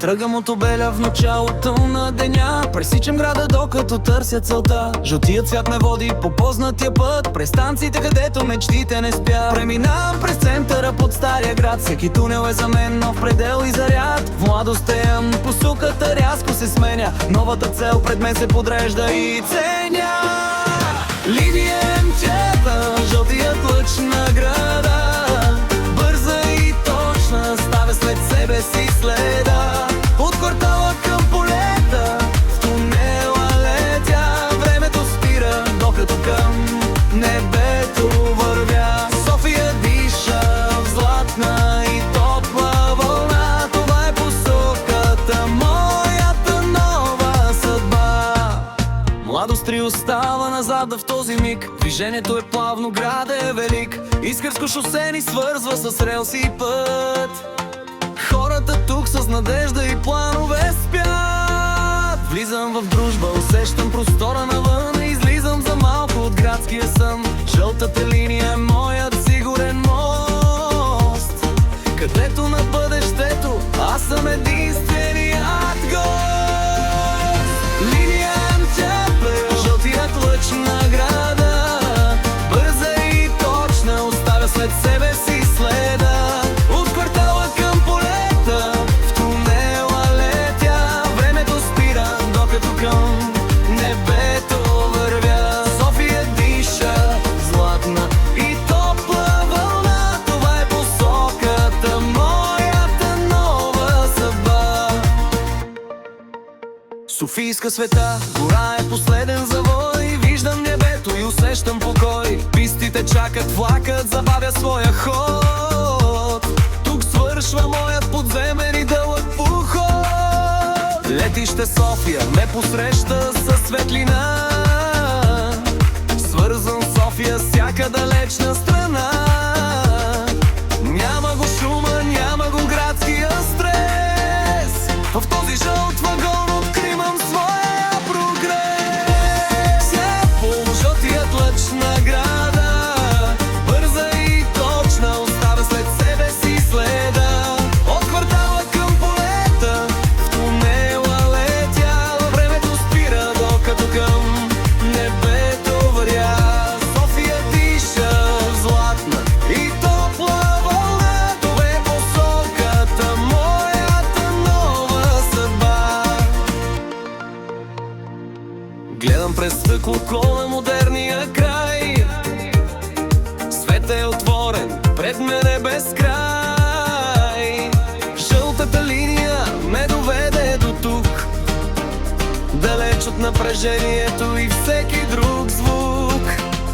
Тръгам от обеля в началото на деня, пресичам града докато търся целта. Жълтият цвят ме води по познатия път, през станциите където мечтите не спят. Преминавам през центъра под стария град, всеки тунел е за мен нов предел и заряд. В младост теям, посоката рязко се сменя, новата цел пред мен се подрежда и ценя. Линия МЧП, жълтият лъч на града, бърза и точна, ставя след себе си следа. От квартала към полета, в тунела летя, времето спира, докато към небето вървя. София диша в златна и топла вълна, това е посоката, моята нова съдба. Младост три остава назад в този миг, движението е плавно, града е велик. Искърско шосе ни свързва с релси и път. Хората тук с надежда и планове спят. Влизам в дружба, усещам простора навън, излизам за малко от градския сън. Жълтата линия е моят сигурен мост, където на бъдещето аз съм единственият гост. Линия МЧП, жълтият лъч на града, бърза и точна, оставя след себе си следа. От квартала към полета, в тунела летя, времето спира, докато към небето вървя. София диша златна и топла вълна, това е посоката, моята нова съдба. Софийска света, гора е последен завой, виждам небето и усещам покой. Пистите чакат, влакът забавя своя ход, тук свършва моят подземен и дълъг поход. Летище София ме посреща със светлина, свързвам София с всяка далечна страна. Няма го шума, няма го градския стрес, в този жълт вагон откривам своя прогрес. По жълтият лъч на града, бърза и точна, оставя след себе си следа. От квартала към полета, в тунела летя, времето спира, докато към небето вървя. София диша златна и топла вълна, това е посоката, моята нова съдба. Гледам през стъкло на модерния край, свет е отворен, пред мен е безкрай. Жълтата линия ме доведе до тук, далеч от напрежението и всеки друг звук.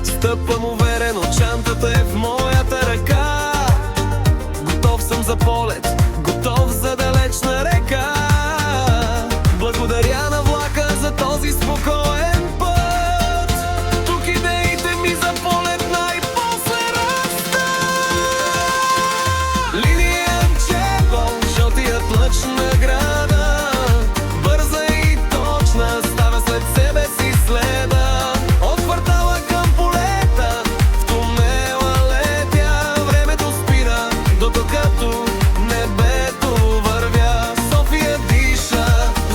Стъпвам уверено, чантата е в моята ръка, готов съм за полет, готов за далечна река. Благодаря на влака за този спокоен път, тук идеите ми за полет най-после растат. Линия МЧП, жълтият лъч на града, бърза и точна, ставя след себе си следа. От квартала към полета, в тунела летя, времето спира, докато небето вървя. София диша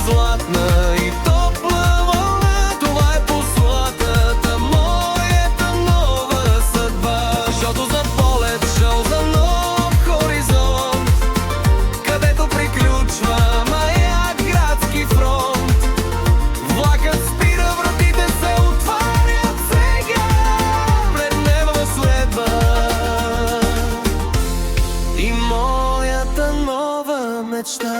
златна и топла вълна, това е посоката, моята нова съдба. Жълто за полет, жълт за нов хоризонт, където приключва маяк градски фронт. Влакът спира, вратите се отварят сега, пред небо следва и моята нова мечта.